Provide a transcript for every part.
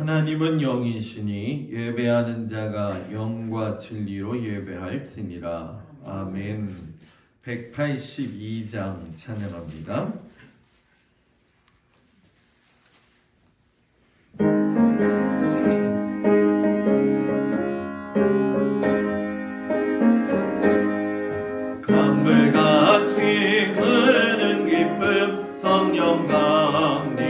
하나님은 영이시니 예배하는 자가 영과 진리로 예배할지니라. 아멘. 182장 찬양합니다. 강물같이 흐르는 기쁨 성령 강림함이라.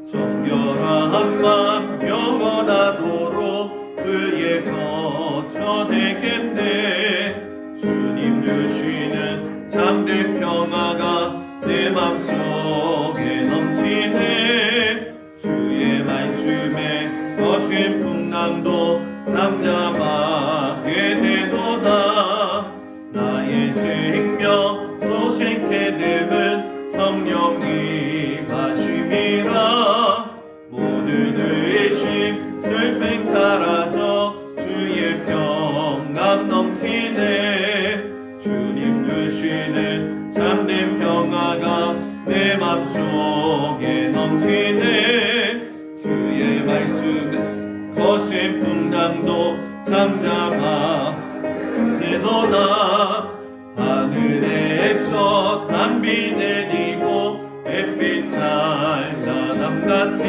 정결한 맘 영원하도록 주의 거처 되겠네. 주님 주시는 참된 평화가 내 맘속에 넘치네. 주의 말씀에 거센 풍랑도 잠잠하게 되도다. 나의 생명 소생케 됨은 성령이 마심이라. 모든 의심 슬픔 사라져 주의 평강 넘치네. 주님 주시는 참된 평화가 내 맘속에 넘치네. 주의 말씀 거센 풍랑도 잠잠하게 되도다. 하늘에서 단비 내리고 햇빛 찬란함같이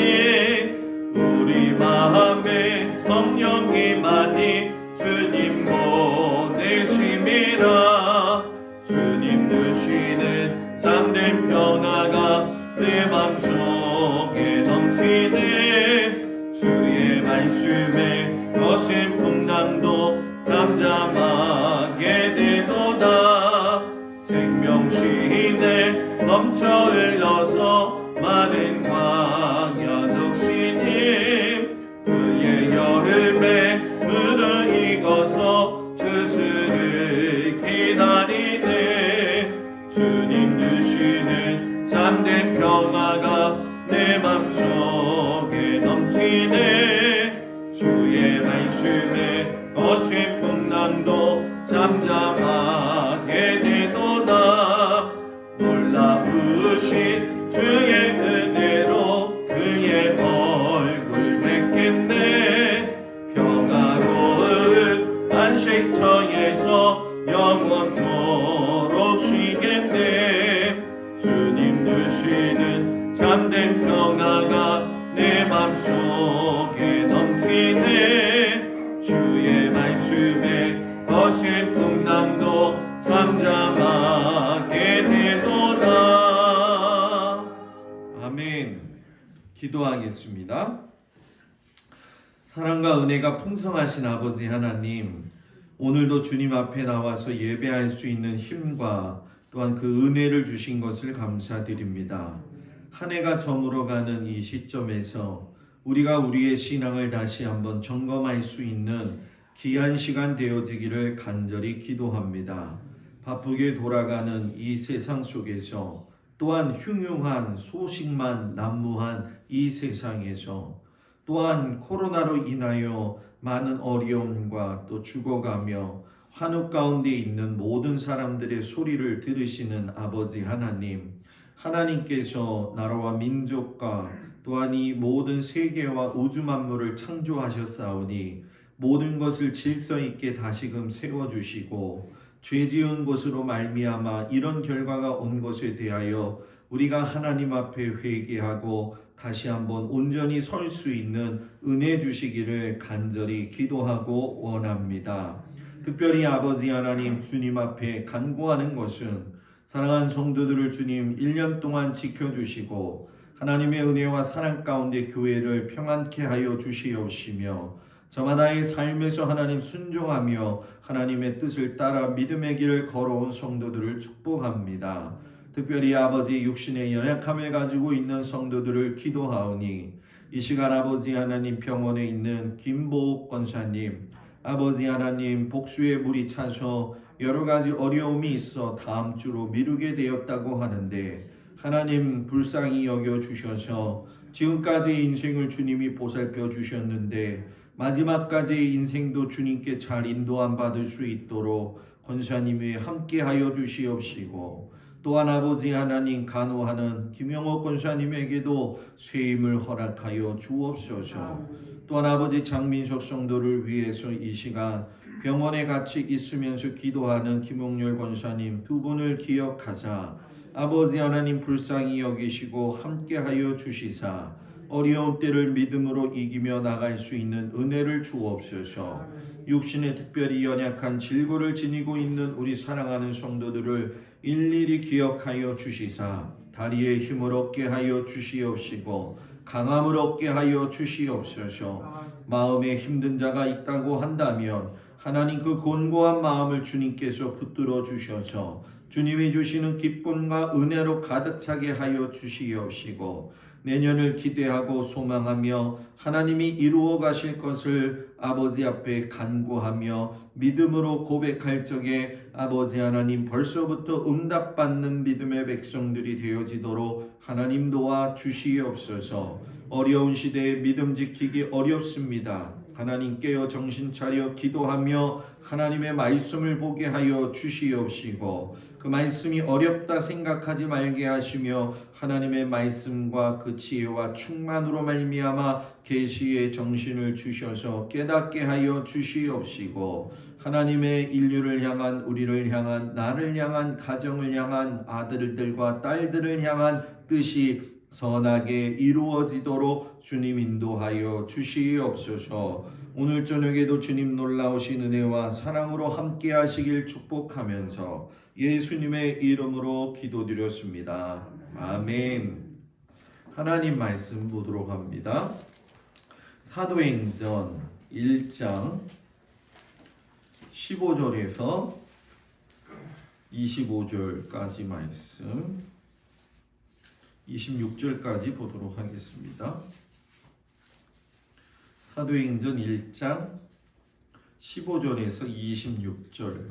우리 마음에 성령이 많이 주님 보내심이라. 주님 주시는 참된 평화가 내 맘속에 넘치네. 주의 말씀에 거센 풍랑도 잠잠하게 되도다. 생명신에 넘쳐 흘러서 많은 광야 적시님. 그의 열매 무르익어서 주수를 기다리네. 주님 주시는 참된 평화가 내 맘속에 넘치네. 주의 말씀에 거센 풍랑도 잠잠하게 되도다. 놀라우신 주의 은혜로 그의 얼굴 뵙겠네. 평화로운 안식처에서 영원토록 쉬겠네. 주님 주시는 참된 평화가 내 맘속에 넘치네. 주의 말씀에 거센 풍랑도 잠잠하게 되도다. 아멘. 기도하겠습니다. 사랑과 은혜가 풍성하신 아버지 하나님, 오늘도 주님 앞에 나와서 예배할 수 있는 힘과 또한 그 은혜를 주신 것을 감사드립니다. 한 해가 저물어가는 이 시점에서 우리가 우리의 신앙을 다시 한번 점검할 수 있는 귀한 시간 되어지기를 간절히 기도합니다. 바쁘게 돌아가는 이 세상 속에서, 또한 흉흉한 소식만 난무한 이 세상에서, 또한 코로나로 인하여 많은 어려움과 또 죽어가며 환우 가운데 있는 모든 사람들의 소리를 들으시는 아버지 하나님, 하나님께서 나라와 민족과 또한 이 모든 세계와 우주 만물을 창조하셨사오니 모든 것을 질서 있게 다시금 세워주시고, 죄 지은 것으로 말미암아 이런 결과가 온 것에 대하여 우리가 하나님 앞에 회개하고 다시 한번 온전히 설 수 있는 은혜 주시기를 간절히 기도하고 원합니다. 특별히 아버지 하나님, 주님 앞에 간구하는 것은 사랑하는 성도들을 주님 1년 동안 지켜주시고 하나님의 은혜와 사랑 가운데 교회를 평안케 하여 주시옵시며, 저마다의 삶에서 하나님 순종하며 하나님의 뜻을 따라 믿음의 길을 걸어온 성도들을 축복합니다. 특별히 아버지 육신의 연약함을 가지고 있는 성도들을 기도하오니, 이 시간 아버지 하나님 병원에 있는 김보옥 권사님, 아버지 하나님 복수의 물이 차서 여러 가지 어려움이 있어 다음 주로 미루게 되었다고 하는데, 하나님 불쌍히 여겨주셔서 지금까지의 인생을 주님이 보살펴 주셨는데 마지막까지의 인생도 주님께 잘 인도함 받을 수 있도록 권사님이 함께하여 주시옵시고, 또한 아버지 하나님 간호하는 김영호 권사님에게도 쇠임을 허락하여 주옵소서. 또한 아버지 장민석 성도를 위해서 이 시간 병원에 같이 있으면서 기도하는 김홍렬 권사님 두 분을 기억하사 아버지 하나님 불쌍히 여기시고 함께하여 주시사 어려운 때를 믿음으로 이기며 나갈 수 있는 은혜를 주옵소서. 육신에 특별히 연약한 질고를 지니고 있는 우리 사랑하는 성도들을 일일이 기억하여 주시사 다리에 힘을 얻게 하여 주시옵시고 강함을 얻게 하여 주시옵소서. 마음에 힘든 자가 있다고 한다면 하나님 그 곤고한 마음을 주님께서 붙들어 주셔서 주님이 주시는 기쁨과 은혜로 가득 차게 하여 주시옵시고 내년을 기대하고 소망하며 하나님이 이루어 가실 것을 아버지 앞에 간구하며 믿음으로 고백할 적에 아버지 하나님 벌써부터 응답받는 믿음의 백성들이 되어지도록 하나님 도와 주시옵소서. 어려운 시대에 믿음 지키기 어렵습니다. 하나님 깨어 정신 차려 기도하며 하나님의 말씀을 보게 하여 주시옵시고 그 말씀이 어렵다 생각하지 말게 하시며 하나님의 말씀과 그 지혜와 충만으로 말미암아 계시의 정신을 주셔서 깨닫게 하여 주시옵시고 하나님의 인류를 향한 우리를 향한 나를 향한 가정을 향한 아들들과 딸들을 향한 뜻이 선하게 이루어지도록 주님 인도하여 주시옵소서. 오늘 저녁에도 주님 놀라우신 은혜와 사랑으로 함께 하시길 축복하면서 예수님의 이름으로 기도드렸습니다. 아멘. 하나님 말씀 보도록 합니다. 사도행전 1장 15절에서 25절까지 말씀 26절까지 보도록 하겠습니다. 사도행전 1장 15절에서 26절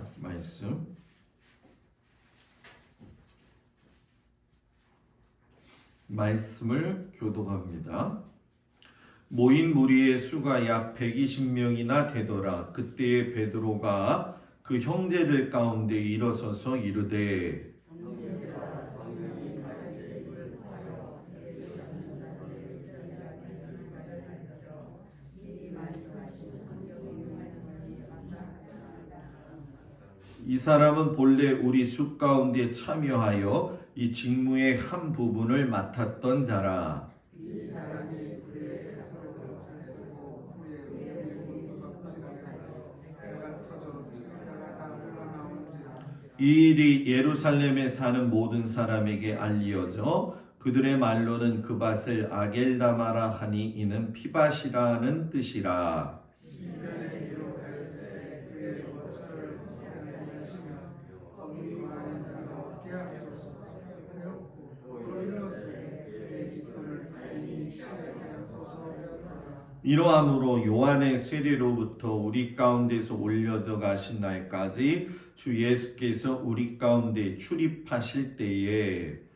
말씀을 교독합니다. 모인 무리의 수가 약 120명이나 되더라. 그때에 베드로가 그 형제들 가운데 일어서서 이르되 이 사람은 본래 우리 수 가운데 참여하여 이 직무의 한 부분을 맡았던 자라. 이 일이 예루살렘에 사는 모든 사람에게 알리어져 그들의 말로는 그 밭을 아겔다마라 하니 이는 피밭이라는 뜻이라. 이러함으로 요한의 세례로부터 우리 가운데서 올려져 가신 날까지 주 예수께서 우리 가운데 출입하실 때에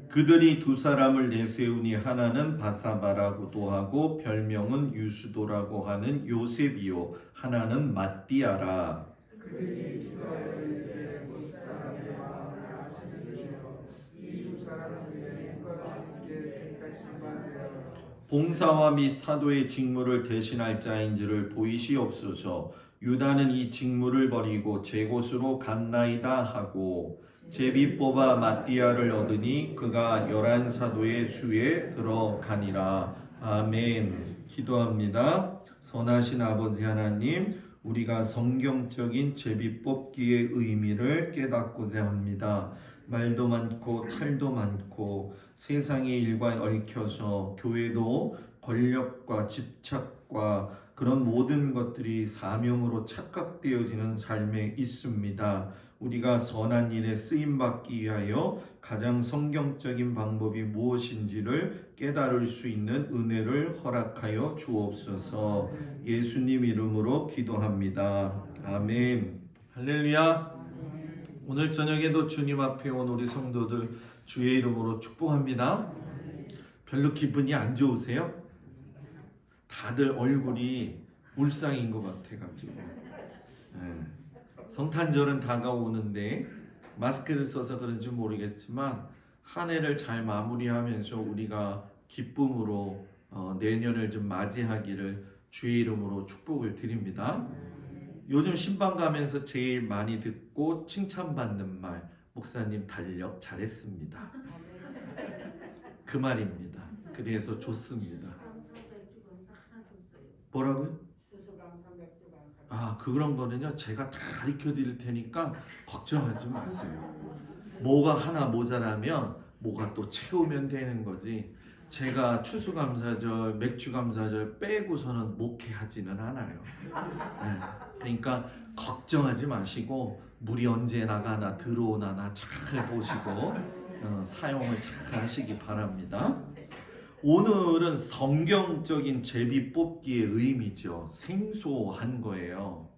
그들이 두 사람을 내세우니 하나는 바사바라고도 하고 별명은 유수도라고 하는 요셉이요 하나는 맏디아라. 그들이 기도하여 이르되 못 사람의 마음을 아시는 주여 이 두 사람 중에 누가 주께 택하신 바 되어 봉사와 및 사도의 직무를 대신할 자인지를 보이시옵소서. 유다는 이 직무를 버리고 제 곳으로 갔나이다 하고 제비 뽑아 맏디아를 얻으니 그가 11사도의 수에 들어가니라. 아멘. 기도합니다. 선하신 아버지 하나님, 우리가 성경적인 제비 뽑기의 의미를 깨닫고자 합니다. 말도 많고 탈도 많고 세상의 일과 얽혀서 교회도 권력과 집착과 그런 모든 것들이 사명으로 착각되어지는 삶에 있습니다. 우리가 선한 일에 쓰임받기 위하여 가장 성경적인 방법이 무엇인지를 깨달을 수 있는 은혜를 허락하여 주옵소서. 예수님 이름으로 기도합니다. 아멘. 할렐루야. 오늘 저녁에도 주님 앞에 온 우리 성도들 주의 이름으로 축복합니다. 별로 기분이 안 좋으세요? 다들 얼굴이 울상인 것 같아가지고. 성탄절은 다가오는데 마스크를 써서 그런지 모르겠지만 한 해를 잘 마무리하면서 우리가 기쁨으로 내년을 좀 맞이하기를 주의 이름으로 축복을 드립니다. 요즘 신방 가면서 제일 많이 듣고 칭찬받는 말, 목사님 달력 잘했습니다. 그 말입니다. 그래서 좋습니다. 뭐라고요? 그런 거는요 제가 다 가르쳐 드릴 테니까 걱정하지 마세요. 뭐가 하나 모자라면 뭐가 또 채우면 되는 거지, 제가 추수감사절, 맥주감사절 빼고서는 목회하지는 않아요. 그러니까 걱정하지 마시고 물이 언제 나가나 들어오나 잘 보시고 사용을 잘 하시기 바랍니다. 오늘은 성경적인 제비 뽑기의 의미죠. 생소한 거예요.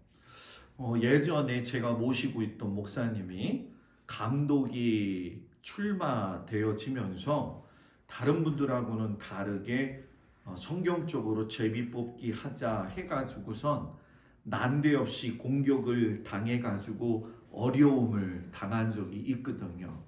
예전에 제가 모시고 있던 목사님이 감독이 출마되어지면서 다른 분들하고는 다르게 성경적으로 제비 뽑기 하자 해가지고선 난데없이 공격을 당해가지고 어려움을 당한 적이 있거든요.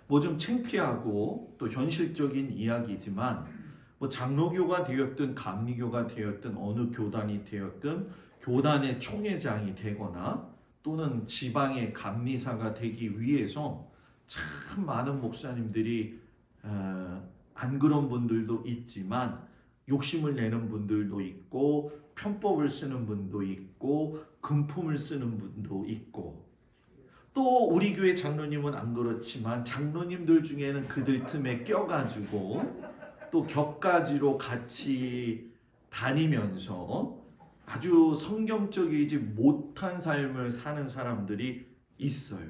뭐 좀 창피하고 또 현실적인 이야기지만 뭐 장로교가 되었든 감리교가 되었든 어느 교단이 되었든 교단의 총회장이 되거나 또는 지방의 감리사가 되기 위해서 참 많은 목사님들이 안 그런 분들도 있지만 욕심을 내는 분들도 있고 편법을 쓰는 분도 있고 금품을 쓰는 분도 있고, 또 우리 교회 장로님은 안 그렇지만 장로님들 중에는 그들 틈에 껴가지고 또 격가지로 같이 다니면서 아주 성경적이지 못한 삶을 사는 사람들이 있어요.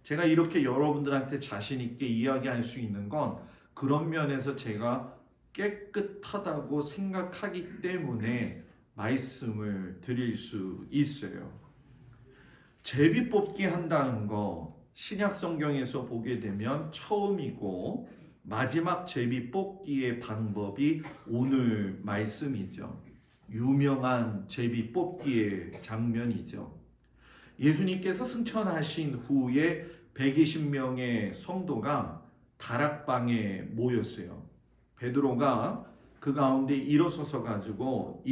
제가 이렇게 여러분들한테 자신 있게 이야기할 수 있는 건 그런 면에서 제가 깨끗하다고 생각하기 때문에 말씀을 드릴 수 있어요. 제비 뽑기 한다는 거 신약 성경에서 보게 되면 처음이고 마지막 제비 뽑기의 방법이 오늘 말씀이죠. 유명한 제비 뽑기의 장면이죠. 예수님께서 승천하신 후에 120명의 성도가 다락방에 모였어요. 베드로가 그 가운데 일어서서 가지고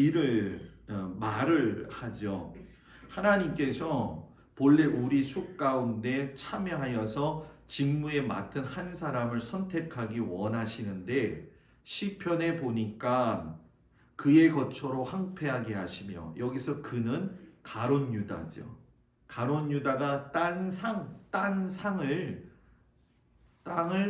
말을 하죠. 하나님께서 본래 우리 숲 가운데 참여하여서 직무에 맡은 한 사람을 선택하기 원하시는데 시편에 보니까 그의 거처로 황폐하게 하시며, 여기서 그는 가룟 유다죠. 가룟 유다가 땅을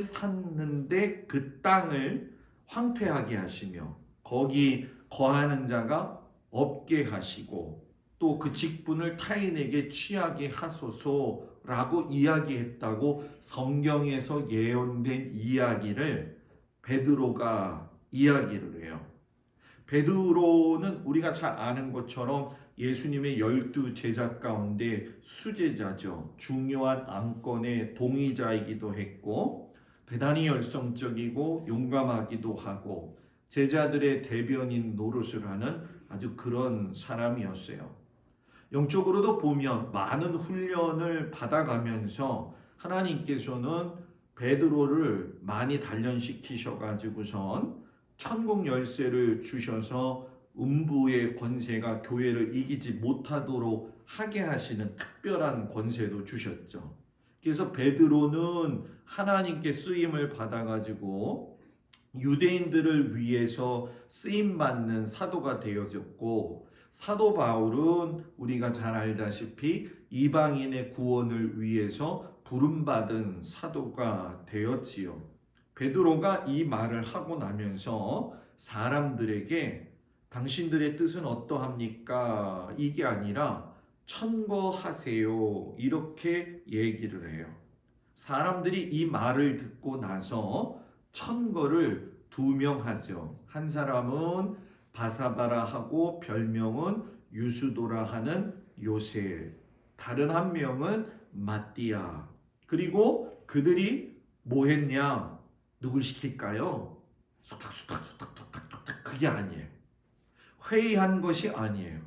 샀는데 그 땅을 황폐하게 하시며 거기 거하는 자가 없게 하시고 또 그 직분을 타인에게 취하게 하소서라고 이야기했다고 성경에서 예언된 이야기를 베드로가 이야기를 해요. 베드로는 우리가 잘 아는 것처럼 예수님의 12 제자 가운데 수제자죠. 중요한 안건의 동의자이기도 했고 대단히 열성적이고 용감하기도 하고 제자들의 대변인 노릇을 하는 아주 그런 사람이었어요. 영적으로도 보면 많은 훈련을 받아가면서 하나님께서는 베드로를 많이 단련시키셔가지고선 천국 열쇠를 주셔서 음부의 권세가 교회를 이기지 못하도록 하게 하시는 특별한 권세도 주셨죠. 그래서 베드로는 하나님께 쓰임을 받아가지고 유대인들을 위해서 쓰임받는 사도가 되어졌고, 사도 바울은 우리가 잘 알다시피 이방인의 구원을 위해서 부름받은 사도가 되었지요. 베드로가 이 말을 하고 나면서 사람들에게 당신들의 뜻은 어떠합니까? 이게 아니라 천거하세요, 이렇게 얘기를 해요. 사람들이 이 말을 듣고 나서 천거를 2명 하죠. 한 사람은 바사바라 하고 별명은 유수도라 하는 요셉, 다른 한 명은 마띠아. 그리고 그들이 뭐 했냐? 누굴 시킬까요? 수탁수탁 그게 아니에요. 회의한 것이 아니에요.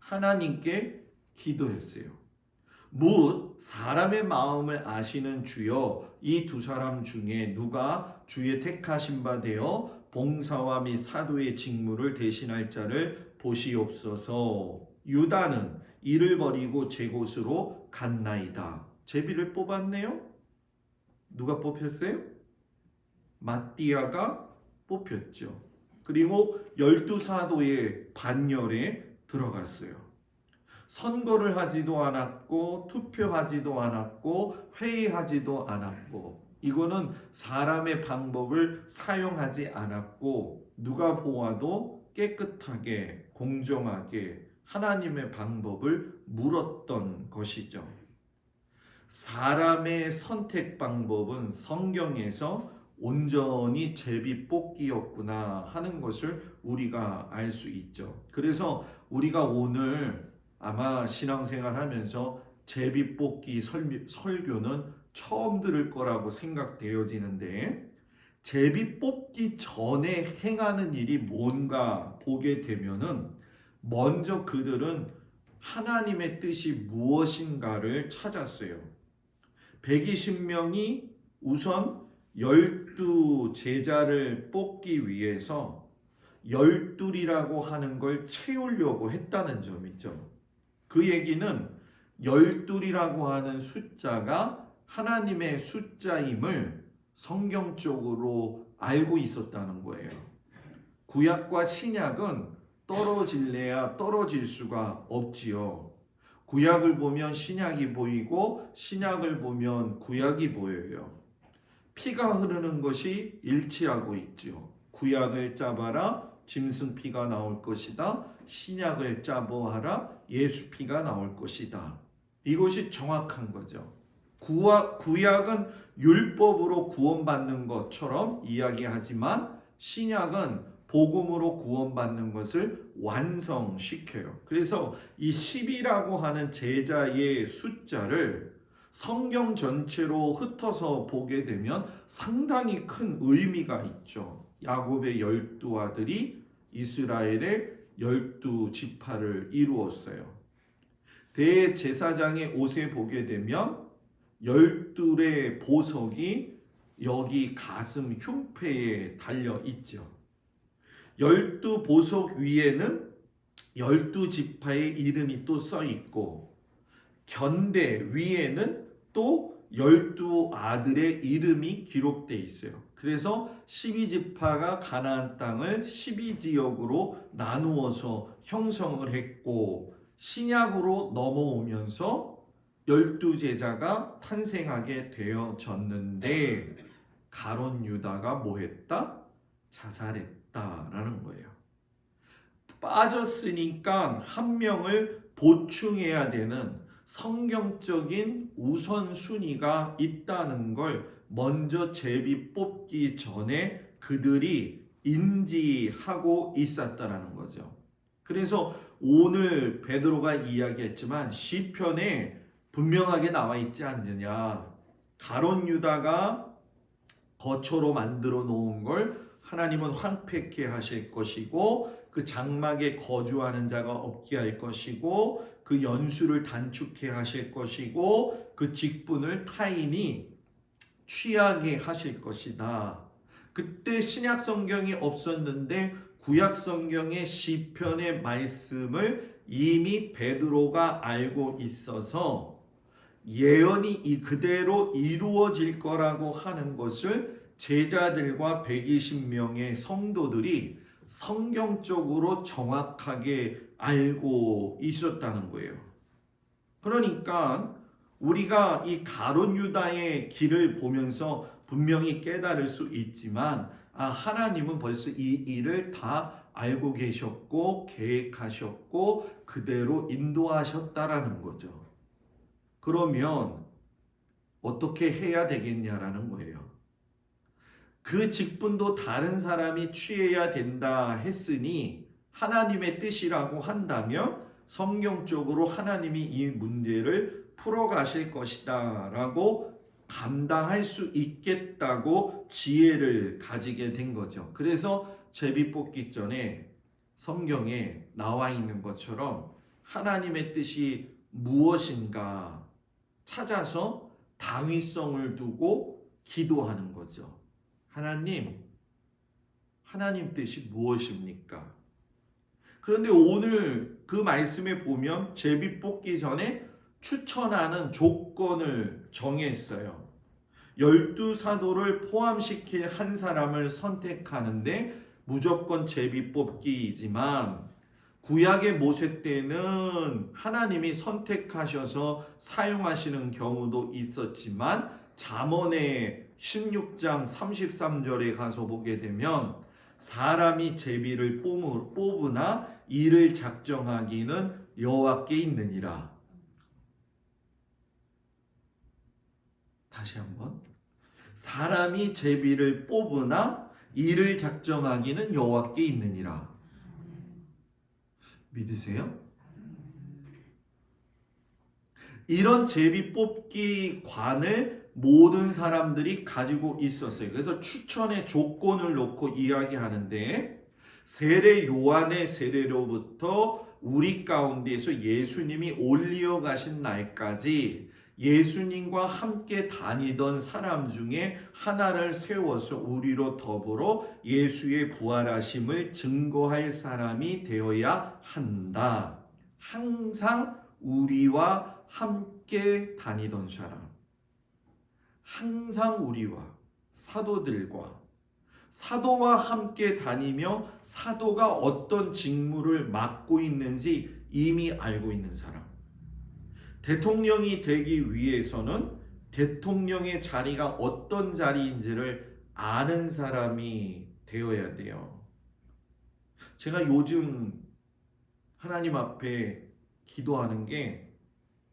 하나님께 기도했어요. 묻 사람의 마음을 아시는 주여 이 두 사람 중에 누가 주의 택하신 바 되어 봉사와 및 사도의 직무를 대신할 자를 보시옵소서. 유다는 이를 버리고 제 곳으로 갔나이다. 제비를 뽑았네요. 누가 뽑혔어요? 마띠아가 뽑혔죠. 그리고 12사도의 반열에 들어갔어요. 선거를 하지도 않았고 투표하지도 않았고 회의하지도 않았고 이거는 사람의 방법을 사용하지 않았고 누가 보아도 깨끗하게 공정하게 하나님의 방법을 물었던 것이죠. 사람의 선택 방법은 성경에서 온전히 제비 뽑기였구나 하는 것을 우리가 알 수 있죠. 그래서 우리가 오늘 아마 신앙생활 하면서 제비 뽑기 설교는 처음 들을 거라고 생각되어지는데 제비 뽑기 전에 행하는 일이 뭔가 보게 되면은 먼저 그들은 하나님의 뜻이 무엇인가를 찾았어요. 120명이 우선 12제자를 뽑기 위해서 12이라고 하는 걸 채우려고 했다는 점이죠. 그 얘기는 12이라고 하는 숫자가 하나님의 숫자임을 성경적으로 알고 있었다는 거예요. 구약과 신약은 떨어질래야 떨어질 수가 없지요. 구약을 보면 신약이 보이고 신약을 보면 구약이 보여요. 피가 흐르는 것이 일치하고 있죠. 구약을 짜봐라 짐승 피가 나올 것이다. 신약을 짜보아라 예수 피가 나올 것이다. 이것이 정확한 거죠. 구약은 율법으로 구원받는 것처럼 이야기하지만 신약은 복음으로 구원받는 것을 완성시켜요. 그래서 이 10이라고 하는 제자의 숫자를 성경 전체로 흩어서 보게 되면 상당히 큰 의미가 있죠. 야곱의 12아들이 이스라엘의 12지파를 이루었어요. 대제사장의 옷에 보게 되면 12의 보석이 여기 가슴 흉패에 달려 있죠. 12보석 위에는 12지파의 이름이 또 써 있고 견대 위에는 또 12아들의 이름이 기록되어 있어요. 그래서 12지파가 가나안 땅을 12지역으로 나누어서 형성을 했고 신약으로 넘어오면서 12제자가 탄생하게 되어졌는데 가룟 유다가 뭐했다? 자살했다라는 거예요. 빠졌으니까 한 명을 보충해야 되는 성경적인 우선순위가 있다는 걸 먼저 제비 뽑기 전에 그들이 인지하고 있었다라는 거죠. 그래서 오늘 베드로가 이야기했지만 시편에 분명하게 나와 있지 않느냐. 가룟 유다가 거처로 만들어 놓은 걸 하나님은 황폐케 하실 것이고 그 장막에 거주하는 자가 없게 할 것이고 그 연수를 단축해 하실 것이고 그 직분을 타인이 취하게 하실 것이다. 그때 신약 성경이 없었는데 구약 성경의 시편의 말씀을 이미 베드로가 알고 있어서 예언이 그대로 이루어질 거라고 하는 것을 제자들과 120명의 성도들이 성경적으로 정확하게 알고 있었다는 거예요. 그러니까 우리가 이 가룟 유다의 길을 보면서 분명히 깨달을 수 있지만 하나님은 벌써 이 일을 다 알고 계셨고 계획하셨고 그대로 인도하셨다라는 거죠. 그러면 어떻게 해야 되겠냐라는 거예요. 그 직분도 다른 사람이 취해야 된다 했으니 하나님의 뜻이라고 한다면 성경적으로 하나님이 이 문제를 풀어가실 것이다 라고 감당할 수 있겠다고 지혜를 가지게 된 거죠. 그래서 제비 뽑기 전에 성경에 나와 있는 것처럼 하나님의 뜻이 무엇인가 찾아서 당위성을 두고 기도하는 거죠. 하나님 뜻이 무엇입니까? 그런데 오늘 그 말씀에 보면 제비 뽑기 전에 추천하는 조건을 정했어요. 12사도를 포함시킬 한 사람을 선택하는데 무조건 제비 뽑기이지만 구약의 모세 때는 하나님이 선택하셔서 사용하시는 경우도 있었지만 잠언의 16장 33절에 가서 보게 되면 사람이 제비를 뽑으나 이를 작정하기는 여호와께 있느니라. 다시 한번. 사람이 제비를 뽑으나 이를 작정하기는 여호와께 있느니라. 믿으세요? 이런 제비 뽑기 관을 모든 사람들이 가지고 있었어요. 그래서 추천의 조건을 놓고 이야기하는데 세례 요한의 세례로부터 우리 가운데에서 예수님이 올리어 가신 날까지 예수님과 함께 다니던 사람 중에 하나를 세워서 우리로 더불어 예수의 부활하심을 증거할 사람이 되어야 한다. 항상 우리와 함께 다니던 사람, 항상 우리와 사도들과 사도와 함께 다니며 사도가 어떤 직무를 맡고 있는지 이미 알고 있는 사람. 대통령이 되기 위해서는 대통령의 자리가 어떤 자리인지를 아는 사람이 되어야 돼요. 제가 요즘 하나님 앞에 기도하는 게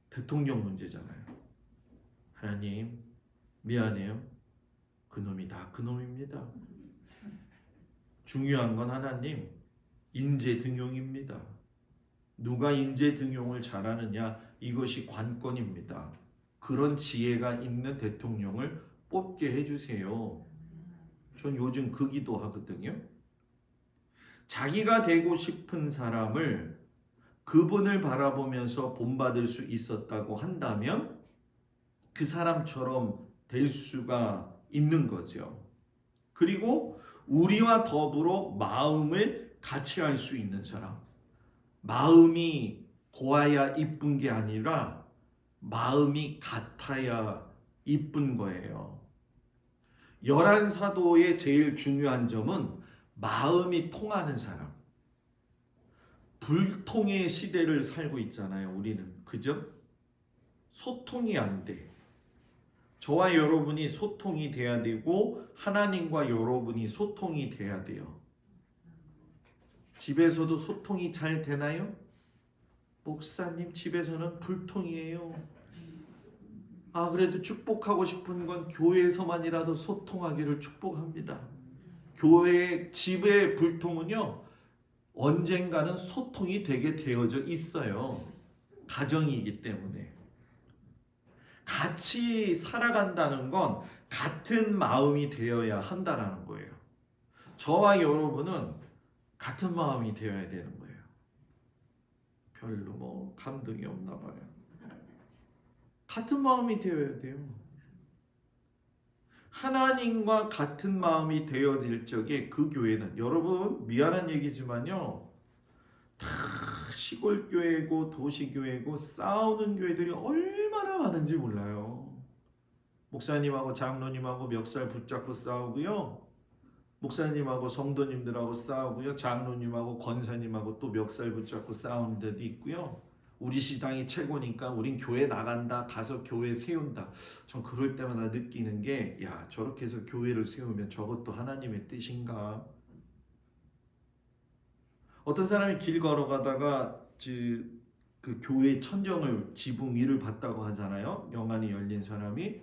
대통령 문제잖아요. 하나님 미안해요. 그놈이 다 그놈입니다. 중요한 건 하나님 인재 등용입니다. 누가 인재 등용을 잘하느냐 이것이 관건입니다. 그런 지혜가 있는 대통령을 뽑게 해주세요. 전 요즘 그 기도하거든요. 자기가 되고 싶은 사람을 그분을 바라보면서 본받을 수 있었다고 한다면 그 사람처럼 될 수가 있는 거죠. 그리고 우리와 더불어 마음을 같이 할 수 있는 사람. 마음이 고와야 이쁜 게 아니라 마음이 같아야 이쁜 거예요. 11사도의 제일 중요한 점은 마음이 통하는 사람. 불통의 시대를 살고 있잖아요, 우리는. 그죠? 소통이 안 돼. 저와 여러분이 소통이 돼야 되고 하나님과 여러분이 소통이 돼야 돼요. 집에서도 소통이 잘 되나요? 목사님 집에서는 불통이에요. 그래도 축복하고 싶은 건 교회에서만이라도 소통하기를 축복합니다. 교회 집의 불통은요 언젠가는 소통이 되게 되어져 있어요. 가정이기 때문에. 같이 살아간다는 건 같은 마음이 되어야 한다라는 거예요. 저와 여러분은 같은 마음이 되어야 되는 거예요. 별로 감동이 없나 봐요. 같은 마음이 되어야 돼요. 하나님과 같은 마음이 되어질 적에 그 교회는, 여러분 미안한 얘기지만요, 다 시골 교회고 도시 교회고 싸우는 교회들이 얼마나 많은지 몰라요. 목사님하고 장로님하고 멱살 붙잡고 싸우고요, 목사님하고 성도님들하고 싸우고요, 장로님하고 권사님하고 또 멱살 붙잡고 싸우는 데도 있고요. 우리 시당이 최고니까 우린 교회 나간다, 가서 교회 세운다. 전 그럴 때마다 느끼는 게, 야, 저렇게 해서 교회를 세우면 저것도 하나님의 뜻인가? 어떤 사람이 길 걸어가다가 그 교회 천정을 지붕 위를 봤다고 하잖아요. 영안이 열린 사람이.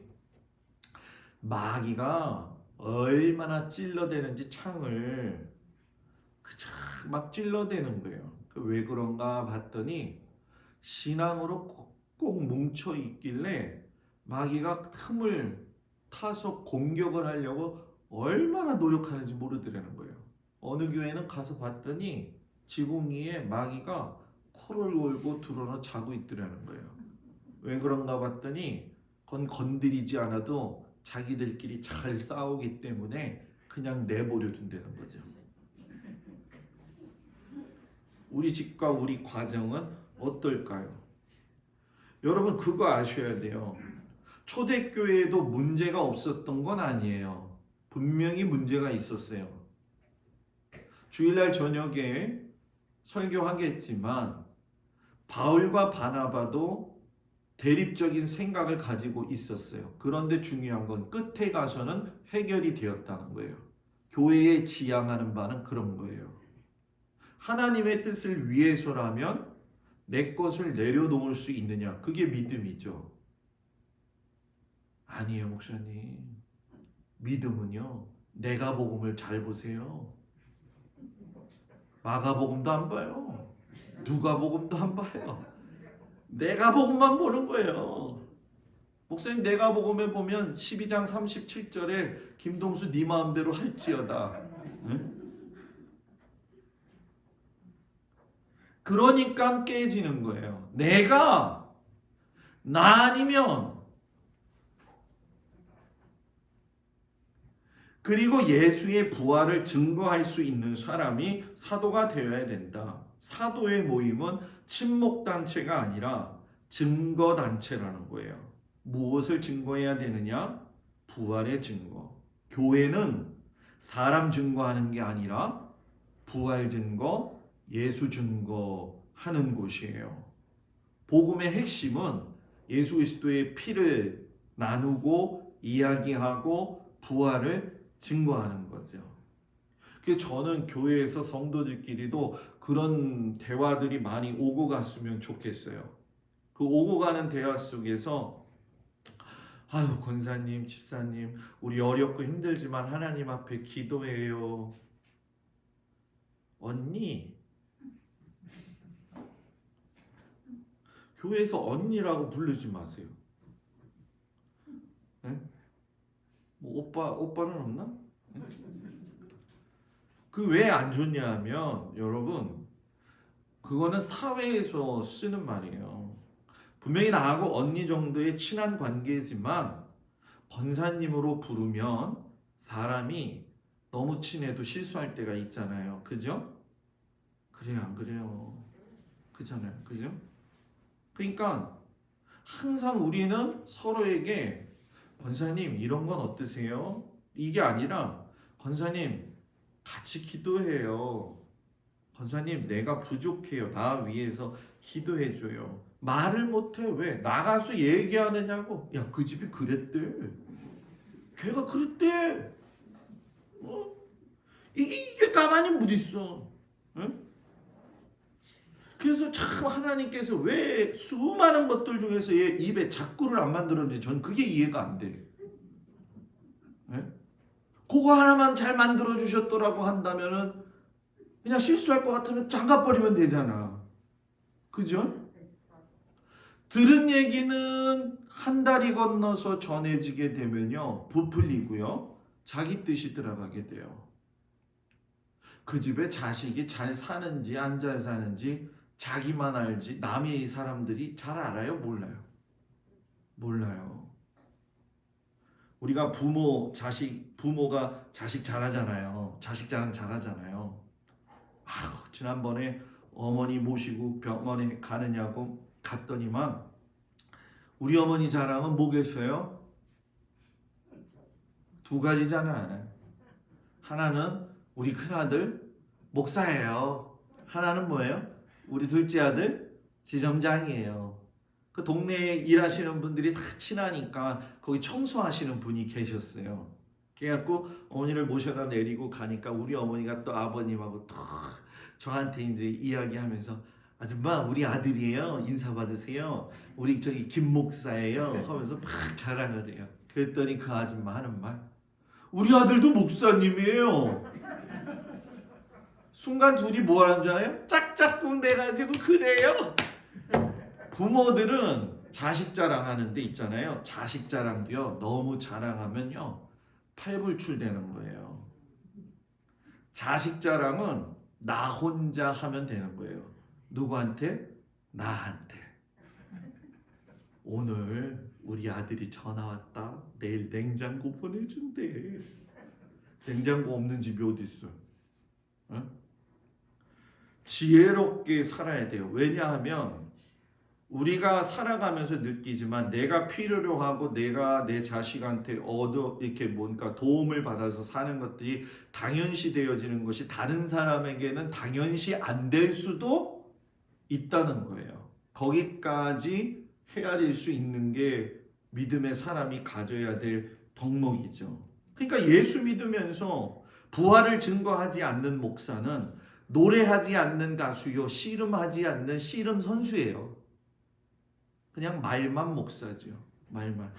마귀가 얼마나 찔러대는지 창을 막 찔러대는 거예요. 왜 그런가 봤더니 신앙으로 꼭 뭉쳐 있길래 마귀가 틈을 타서 공격을 하려고 얼마나 노력하는지 모르더라는 거예요. 어느 교회는 가서 봤더니 지붕 위에 마귀가 코를 골고 들어나 자고 있더라는 거예요. 왜 그런가 봤더니 그건 건드리지 않아도 자기들끼리 잘 싸우기 때문에 그냥 내버려 둔다는 거죠. 우리 집과 우리 과정은 어떨까요? 여러분 그거 아셔야 돼요. 초대교회에도 문제가 없었던 건 아니에요. 분명히 문제가 있었어요. 주일날 저녁에 설교하겠지만 바울과 바나바도 대립적인 생각을 가지고 있었어요. 그런데 중요한 건 끝에 가서는 해결이 되었다는 거예요. 교회에 지향하는 바는 그런 거예요. 하나님의 뜻을 위해서라면 내 것을 내려놓을 수 있느냐? 그게 믿음이죠. 아니에요, 목사님. 믿음은요, 내가 복음을 잘 보세요. 마가복음도 안 봐요. 누가복음도 안 봐요. 내가 복음만 보는 거예요. 목사님, 내가 복음에 보면 12장 37절에 김동수 네 마음대로 할지어다. 응? 그러니까 깨지는 거예요. 나 아니면, 그리고 예수의 부활을 증거할 수 있는 사람이 사도가 되어야 된다. 사도의 모임은 친목단체가 아니라 증거단체라는 거예요. 무엇을 증거해야 되느냐? 부활의 증거. 교회는 사람 증거하는 게 아니라 부활 증거, 예수 증거하는 곳이에요. 복음의 핵심은 예수 그리스도의 피를 나누고 이야기하고 부활을 증거하는 거죠. 그래서 저는 교회에서 성도들끼리도 그런 대화들이 많이 오고 갔으면 좋겠어요. 그 오고 가는 대화 속에서 아유, 권사님, 집사님, 우리 어렵고 힘들지만 하나님 앞에 기도해요. 언니, 교회에서 언니라고 부르지 마세요. 네? 뭐 오빠는 없나? 그 왜 안 좋냐 하면 여러분, 그거는 사회에서 쓰는 말이에요. 분명히 나하고 언니 정도의 친한 관계지만 권사님으로 부르면 사람이 너무 친해도 실수할 때가 있잖아요. 그죠? 그래요, 안 그래요? 그잖아요. 그죠? 그러니까 항상 우리는 서로에게 권사님 이런 건 어떠세요? 이게 아니라 권사님 같이 기도해요. 권사님 내가 부족해요. 나 위해서 기도해줘요. 말을 못해. 왜? 나가서 얘기하느냐고. 야, 그 집이 그랬대. 걔가 그랬대. 이게 가만히 못 있어. 응? 그래서 참 하나님께서 왜 수많은 것들 중에서 얘 입에 자꾸를 안 만들었는지 전 그게 이해가 안 돼. 네? 그거 하나만 잘 만들어 주셨더라고 한다면은 그냥 실수할 것 같으면 잠가버리면 되잖아. 그죠? 들은 얘기는 한 다리 건너서 전해지게 되면요 부풀리고요 자기 뜻이 들어가게 돼요. 그 집에 자식이 잘 사는지 안 잘 사는지 자기만 알지 남의 사람들이 잘 알아요? 몰라요? 몰라요. 우리가 부모가 자식 잘하잖아요. 자식 자랑 잘하잖아요. 지난번에 어머니 모시고 병원에 가느냐고 갔더니만 우리 어머니 자랑은 뭐겠어요? 두 가지잖아요. 하나는 우리 큰아들 목사예요. 하나는 뭐예요? 우리 둘째 아들 지점장이에요. 그 동네에 일하시는 분들이 다 친하니까 거기 청소하시는 분이 계셨어요. 그래갖고 어머니를 모셔다 내리고 가니까 우리 어머니가 또 아버님하고 또 저한테 이제 이야기하면서 아줌마 우리 아들이에요. 인사 받으세요. 우리 저기 김 목사예요. 하면서 막 자랑을 해요. 그랬더니 그 아줌마 하는 말 우리 아들도 목사님이에요. 순간 둘이 뭐 하는 줄 알아요? 짝짝꿍 돼가지고 그래요. 부모들은 자식 자랑하는 데 있잖아요. 자식 자랑도요. 너무 자랑하면요. 팔불출되는 거예요. 자식 자랑은 나 혼자 하면 되는 거예요. 누구한테? 나한테. 오늘 우리 아들이 전화 왔다. 내일 냉장고 보내준대. 냉장고 없는 집이 어디 있어? 응? 지혜롭게 살아야 돼요. 왜냐하면 우리가 살아가면서 느끼지만 내가 필요로 하고 내가 내 자식한테 이렇게 뭔가 도움을 받아서 사는 것들이 당연시 되어지는 것이 다른 사람에게는 당연시 안 될 수도 있다는 거예요. 거기까지 헤아릴 수 있는 게 믿음의 사람이 가져야 될 덕목이죠. 그러니까 예수 믿으면서 부활을 증거하지 않는 목사는 노래하지 않는 가수요, 씨름하지 않는 씨름 선수예요. 그냥 말만 목사죠. 말만.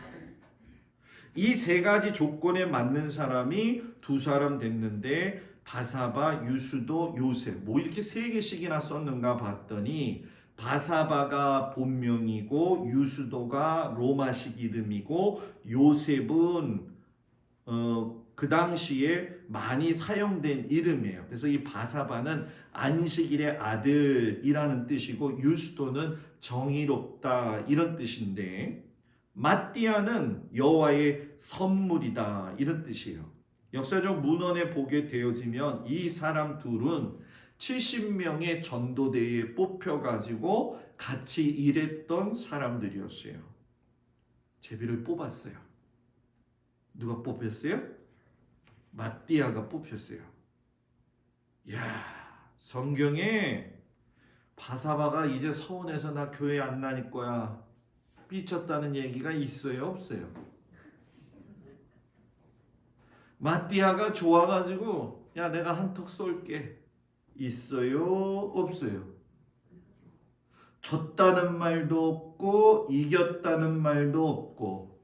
이 세 가지 조건에 맞는 사람이 두 사람 됐는데 바사바, 유수도, 요셉 뭐 이렇게 세 개씩이나 썼는가 봤더니 바사바가 본명이고 유수도가 로마식 이름이고 요셉은 그 당시에 많이 사용된 이름이에요. 그래서 이 바사바는 안식일의 아들이라는 뜻이고 유수도는 정의롭다 이런 뜻인데 마띠아는 여호와의 선물이다 이런 뜻이에요. 역사적 문헌에 보게 되어지면 이 사람 둘은 70명의 전도대에 뽑혀가지고 같이 일했던 사람들이었어요. 제비를 뽑았어요. 누가 뽑혔어요? 마띠아가 뽑혔어요. 야, 성경에 바사바가 이제 서운해서 나 교회 안 다닐 거야 삐쳤다는 얘기가 있어요? 없어요? 마띠아가 좋아가지고 야 내가 한턱 쏠게 있어요? 없어요? 졌다는 말도 없고 이겼다는 말도 없고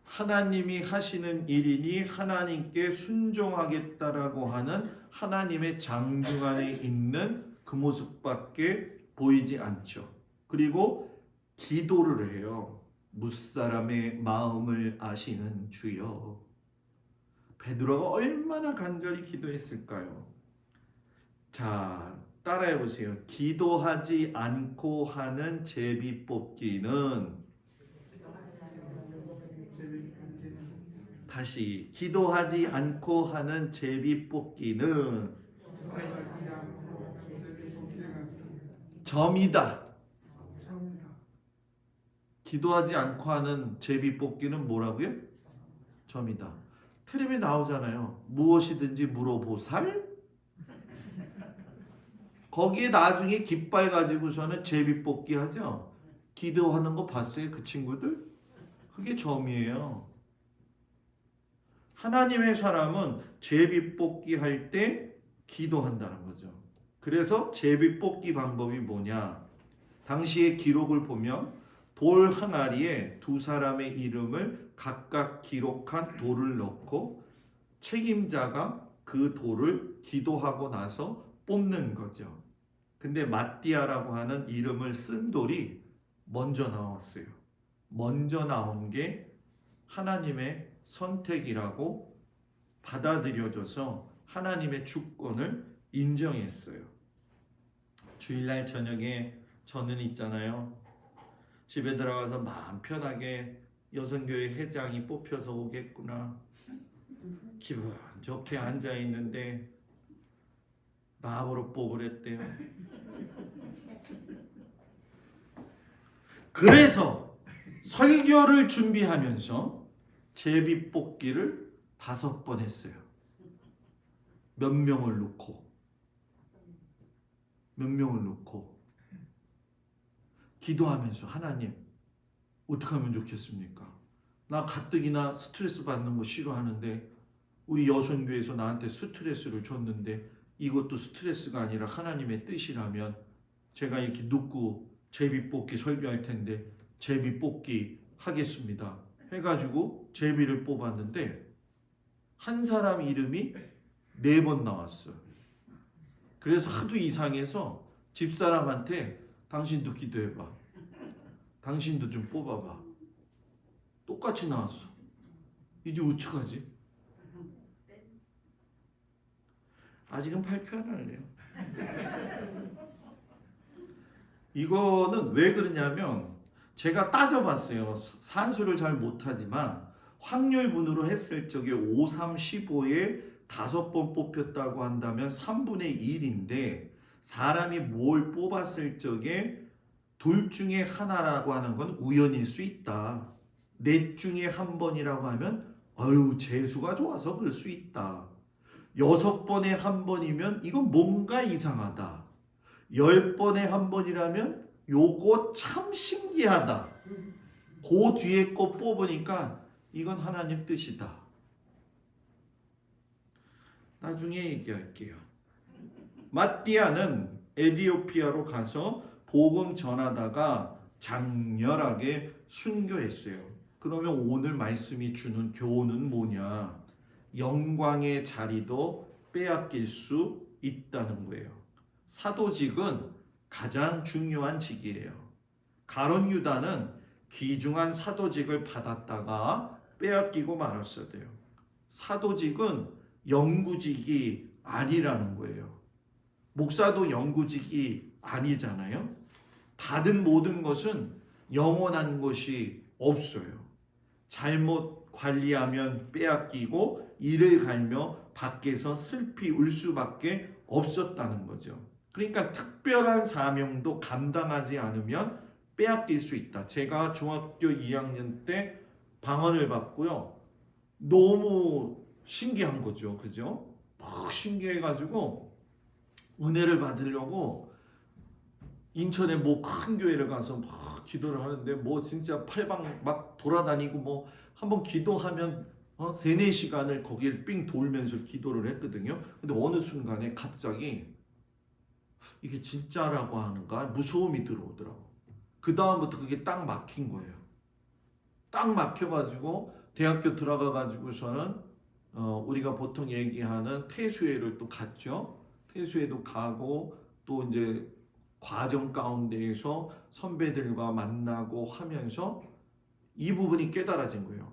하나님이 하시는 일이니 하나님께 순종하겠다라고 하는 하나님의 장중 안에 있는 그 모습밖에 보이지 않죠. 그리고 기도를 해요. 무사람의 마음을 아시는 주여. 베드로가 얼마나 간절히 기도했을까요? 자, 따라해 보세요. 기도하지 않고 하는 제비 뽑기는 다시 기도하지 않고 하는 제비 뽑기는 점이다. 기도하지 않고 하는 제비 뽑기는 뭐라고요? 점이다. 텔레비에 나오잖아요. 무엇이든지 물어보살? 거기에 나중에 깃발 가지고서는 제비 뽑기 하죠. 기도하는 거 봤어요? 그 친구들? 그게 점이에요. 하나님의 사람은 제비 뽑기 할 때 기도한다는 거죠. 그래서 제비 뽑기 방법이 뭐냐? 당시의 기록을 보면 돌 항아리에 두 사람의 이름을 각각 기록한 돌을 넣고 책임자가 그 돌을 기도하고 나서 뽑는 거죠. 근데 마띠아라고 하는 이름을 쓴 돌이 먼저 나왔어요. 먼저 나온 게 하나님의 선택이라고 받아들여져서 하나님의 주권을 인정했어요. 주일날 저녁에 저는 있잖아요. 집에 들어가서 마음 편하게 여성교회 회장이 뽑혀서 오겠구나. 기분 좋게 앉아있는데 마음으로 뽑으랬대요. 그래서 설교를 준비하면서 제비 뽑기를 5번 했어요. 몇 명을 놓고 기도하면서 하나님 어떻게 하면 좋겠습니까? 나 가뜩이나 스트레스 받는 거 싫어하는데 우리 여선교에서 나한테 스트레스를 줬는데 이것도 스트레스가 아니라 하나님의 뜻이라면 제가 이렇게 눕고 제비 뽑기 설교할 텐데 제비 뽑기 하겠습니다. 해가지고 제비를 뽑았는데 한 사람 이름이 4번 나왔어요. 그래서 하도 이상해서 집사람한테 당신도 기도해봐. 당신도 좀 뽑아봐. 똑같이 나왔어. 이제 어떡하지? 아직은 발표 안 할래요. 이거는 왜 그러냐면 제가 따져봤어요. 산수를 잘 못하지만 확률분으로 했을 적에 5, 3, 15에 5번 뽑혔다고 한다면 3분의 1인데 사람이 뭘 뽑았을 적에 둘 중에 하나라고 하는 건 우연일 수 있다. 넷 중에 한 번이라고 하면 재수가 좋아서 그럴 수 있다. 6번에 한 번이면 이건 뭔가 이상하다. 10번에 한 번이라면 요거 참 신기하다. 그 뒤에 거 뽑으니까 이건 하나님 뜻이다. 나중에 얘기할게요. 마띠아는 에디오피아로 가서 복음 전하다가 장렬하게 순교했어요. 그러면 오늘 말씀이 주는 교훈은 뭐냐? 영광의 자리도 빼앗길 수 있다는 거예요. 사도직은 가장 중요한 직이에요. 가룟 유다는 귀중한 사도직을 받았다가 빼앗기고 말았어야 돼요. 사도직은 영구직이 아니라는 거예요. 목사도 영구직이 아니잖아요. 받은 모든 것은 영원한 것이 없어요. 잘못 관리하면 빼앗기고 이를 갈며 밖에서 슬피 울 수밖에 없었다는 거죠. 그러니까 특별한 사명도 감당하지 않으면 빼앗길 수 있다. 제가 중학교 2학년 때 방언을 받고요. 너무 신기한 거죠. 그죠? 막 신기해가지고 은혜를 받으려고 인천에 뭐 큰 교회를 가서 막 기도를 하는데 뭐 진짜 팔방 막 돌아다니고 뭐 한번 기도하면 3, 4시간을 거기를 삥 돌면서 기도를 했거든요. 근데 어느 순간에 갑자기 이게 진짜라고 하는가 무서움이 들어오더라고. 그 다음부터 그게 딱 막힌 거예요. 딱 막혀가지고 대학교 들어가가지고 저는 우리가 보통 얘기하는 퇴수회를 또 갔죠. 퇴수회도 가고 또 이제 과정 가운데에서 선배들과 만나고 하면서 이 부분이 깨달아진 거예요.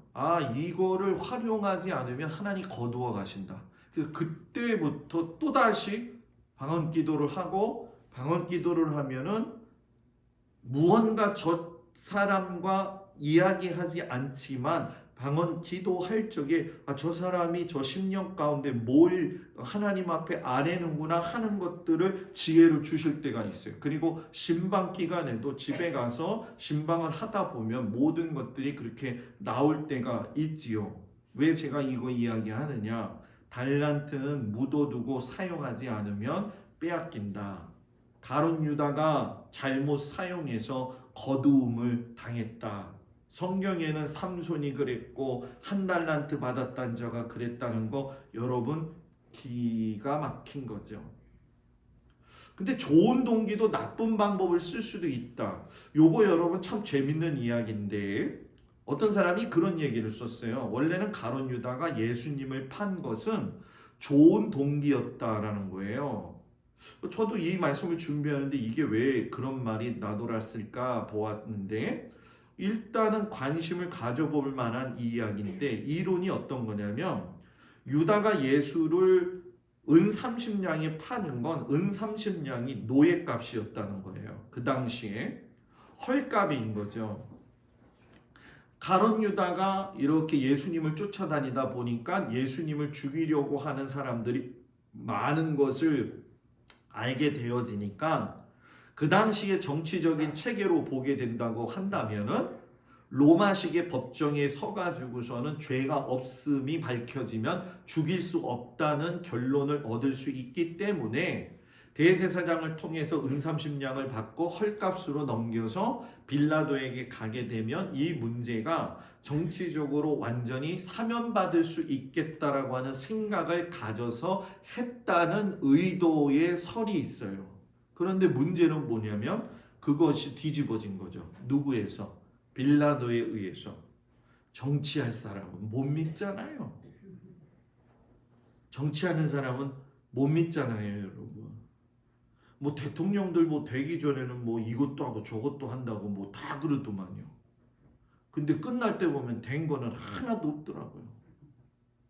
이거를 활용하지 않으면 하나님 거두어 가신다. 그래서 그때부터 또다시 방언 기도를 하고 방언 기도를 하면은 무언가 저 사람과 이야기하지 않지만 방언 기도할 적에 저 사람이 저 10년 가운데 뭘 하나님 앞에 아뢰는구나 하는 것들을 지혜를 주실 때가 있어요. 그리고 신방 기간에도 집에 가서 신방을 하다 보면 모든 것들이 그렇게 나올 때가 있지요. 왜 제가 이거 이야기하느냐? 달란트는 묻어두고 사용하지 않으면 빼앗긴다. 가룟 유다가 잘못 사용해서 거두음을 당했다. 성경에는 삼손이 그랬고 한 달란트 받았다는 자가 그랬다는 거 여러분 기가 막힌 거죠. 근데 좋은 동기도 나쁜 방법을 쓸 수도 있다. 요거 여러분 참 재밌는 이야기인데 어떤 사람이 그런 얘기를 썼어요. 원래는 가룟 유다가 예수님을 판 것은 좋은 동기였다라는 거예요. 저도 이 말씀을 준비하는데 이게 왜 그런 말이 나돌았을까 보았는데 일단은 관심을 가져볼 만한 이야기인데 이론이 어떤 거냐면 유다가 예수를 은 30냥에 파는 건 은 30냥이 노예값이었다는 거예요. 그 당시에 헐값인 거죠. 가룟 유다가 이렇게 예수님을 쫓아다니다 보니까 예수님을 죽이려고 하는 사람들이 많은 것을 알게 되어지니까 그 당시의 정치적인 체계로 보게 된다고 한다면은 로마식의 법정에 서가지고서는 죄가 없음이 밝혀지면 죽일 수 없다는 결론을 얻을 수 있기 때문에 대제사장을 통해서 은 30냥을 받고 헐값으로 넘겨서 빌라도에게 가게 되면 이 문제가 정치적으로 완전히 사면받을 수 있겠다라고 하는 생각을 가져서 했다는 의도의 설이 있어요. 그런데 문제는 뭐냐면 그것이 뒤집어진 거죠. 누구에서? 빌라도에 의해서. 정치할 사람은 못 믿잖아요. 정치하는 사람은 못 믿잖아요, 여러분. 뭐 대통령들 뭐 되기 전에는 뭐 이것도 하고 저것도 한다고 뭐 다 그러더만요. 근데 끝날 때 보면 된 거는 하나도 없더라고요.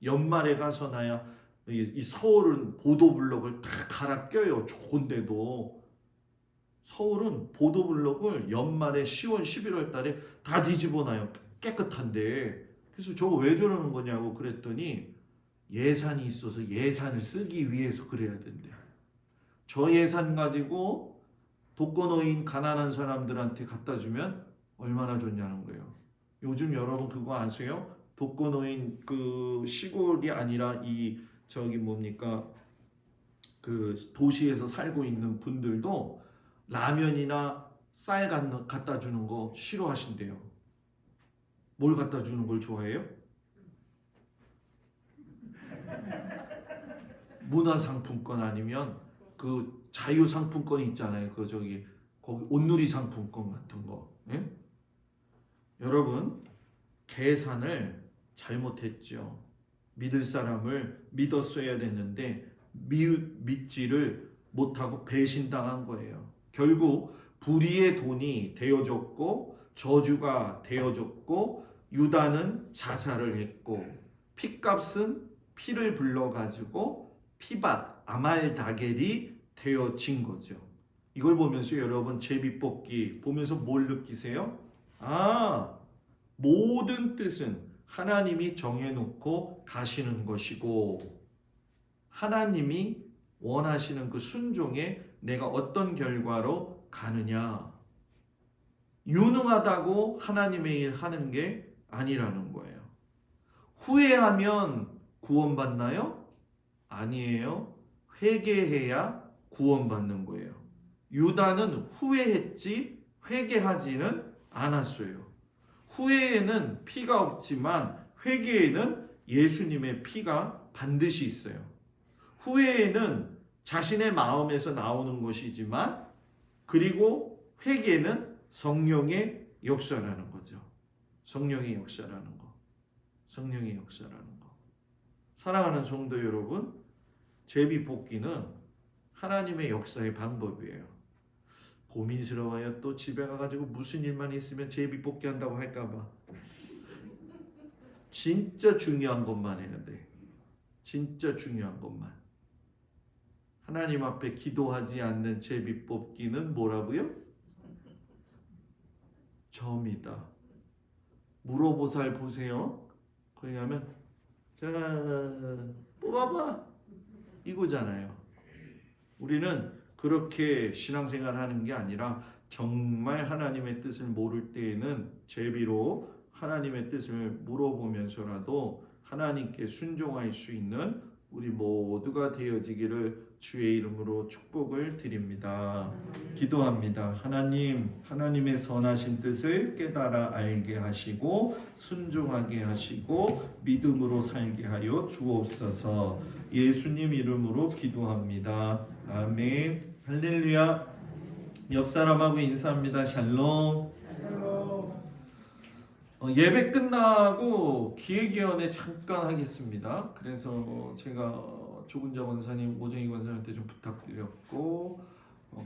연말에 가서 나야 이 서울은 보도블록을 다 갈아 껴요. 좋은데도 서울은 보도블록을 연말에 10월 11월 달에 다 뒤집어놔요. 깨끗한데. 그래서 저거 왜 저러는 거냐고 그랬더니 예산이 있어서 예산을 쓰기 위해서 그래야 된대. 저 예산 가지고 독거노인 가난한 사람들한테 갖다 주면 얼마나 좋냐는 거예요. 요즘 여러분 그거 아세요? 독거노인 그 시골이 아니라 이 저기 뭡니까 그 도시에서 살고 있는 분들도 라면이나 쌀 갖다 주는 거 싫어하신대요. 뭘 갖다 주는 걸 좋아해요? 문화상품권 아니면 그 자유상품권이 있잖아요. 그 저기 거기 온누리 상품권 같은 거. 예? 여러분 계산을 잘못했죠. 믿을 사람을 믿었어야 됐는데 믿지를 못하고 배신당한 거예요. 결국 불의의 돈이 되어졌고 저주가 되어졌고 유다는 자살을 했고 핏값은 피를 불러가지고 피밭 아말다겔이 되어진 거죠. 이걸 보면서 여러분 제비뽑기 보면서 뭘 느끼세요? 모든 뜻은 하나님이 정해놓고 가시는 것이고 하나님이 원하시는 그 순종에 내가 어떤 결과로 가느냐. 유능하다고 하나님의 일 하는 게 아니라는 거예요. 후회하면 구원받나요? 아니에요. 회개해야 구원받는 거예요. 유다는 후회했지 회개하지는 않았어요. 후회에는 피가 없지만 회개에는 예수님의 피가 반드시 있어요. 후회에는 자신의 마음에서 나오는 것이지만 그리고 회개는 성령의 역사라는 거죠. 성령의 역사라는 거. 성령의 역사라는 거. 사랑하는 성도 여러분, 제비뽑기는 하나님의 역사의 방법이에요. 고민스러워요. 또 집에 가가지고 무슨 일만 있으면 제비뽑기 한다고 할까봐. 진짜 중요한 것만 해야 돼. 진짜 중요한 것만. 하나님 앞에 기도하지 않는 제비뽑기는 뭐라고요? 점이다. 물어보살 보세요. 거기 가면 자 뽑아봐 이거잖아요. 우리는 그렇게 신앙생활 하는 게 아니라 정말 하나님의 뜻을 모를 때에는 제비로 하나님의 뜻을 물어보면서라도 하나님께 순종할 수 있는 우리 모두가 되어지기를 주의 이름으로 축복을 드립니다. 기도합니다. 하나님, 하나님의 선하신 뜻을 깨달아 알게 하시고 순종하게 하시고 믿음으로 살게 하여 주옵소서. 예수님 이름으로 기도합니다. 아멘. 할렐루야. 옆 사람하고 인사합니다. 샬롬. 예배 끝나고 기획위원회 잠깐 하겠습니다. 그래서 제가 조근자 권사님, 오정희 권사님한테 좀 부탁드렸고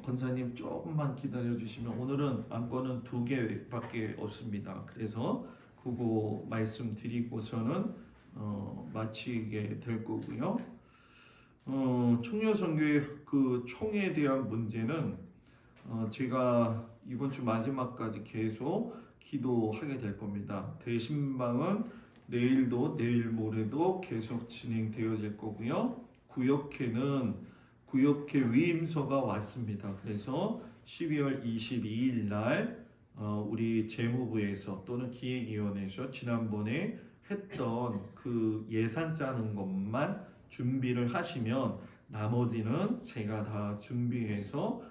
권사님 조금만 기다려 주시면 오늘은 안건은 2개밖에 없습니다. 그래서 그거 말씀드리고서는 마치게 될 거고요. 청년선교회 그 총에 대한 문제는 제가 이번 주 마지막까지 계속 기도하게 될 겁니다. 대신방은 내일도 내일 모레도 계속 진행되어질 거고요. 구역회는 구역회 위임서가 왔습니다. 그래서 12월 22일 날 우리 재무부에서 또는 기획위원회에서 지난번에 했던 그 예산 짜는 것만 준비를 하시면 나머지는 제가 다 준비해서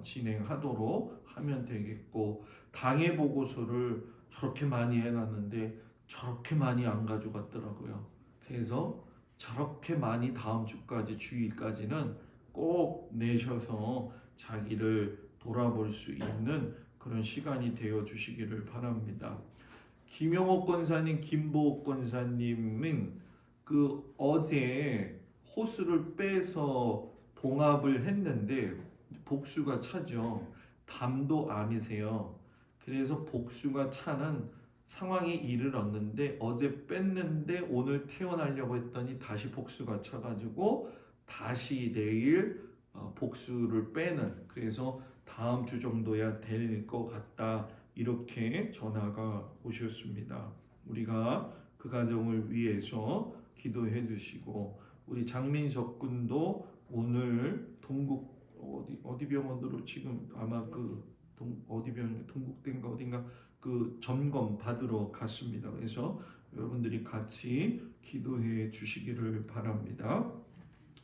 진행하도록 하면 되겠고 당회 보고서를 저렇게 많이 해놨는데 저렇게 많이 안 가져갔더라고요. 그래서 저렇게 많이 다음 주까지 주일까지는 꼭 내셔서 자기를 돌아볼 수 있는 그런 시간이 되어 주시기를 바랍니다. 김용옥 권사님, 김보옥 권사님은 어제 호수를 빼서 봉합을 했는데 복수가 차죠. 담도 암이세요. 그래서 복수가 차는 상황이 이르렀는데 어제 뺐는데 오늘 태어나려고 했더니 다시 복수가 차가지고 다시 내일 복수를 빼는, 그래서 다음 주 정도야 될 것 같다, 이렇게 전화가 오셨습니다. 우리가 그 가정을 위해서 기도해 주시고, 우리 장민석 군도 오늘 동국 어디 병원으로 지금 아마 그 어디 병원, 동국대인가 어딘가 그 점검 받으러 갔습니다. 그래서 여러분들이 같이 기도해 주시기를 바랍니다.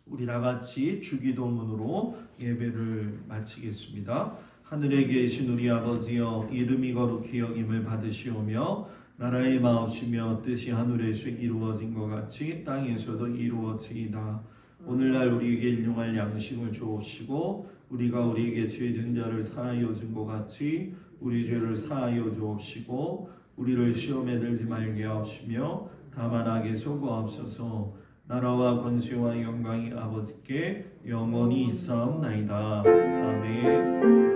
우리 다 같이 주기도문으로 예배를 마치겠습니다. 하늘에 계신 우리 아버지여, 이름이 거룩히 여김을 받으시오며 나라의 마옵시며 뜻이 하늘에서 이루어진 것 같이 땅에서도 이루어지이다. 오늘날 우리에게 일용할 양식을 주옵시고 우리가 우리에게 죄진 자를 사하여 준 것 같이 우리 죄를 사하여 주옵시고 우리를 시험에 들지 말게 하옵시며 다만 악에서 구하옵소서. 나라와 권세와 영광이 아버지께 영원히 있사옵나이다. 아멘.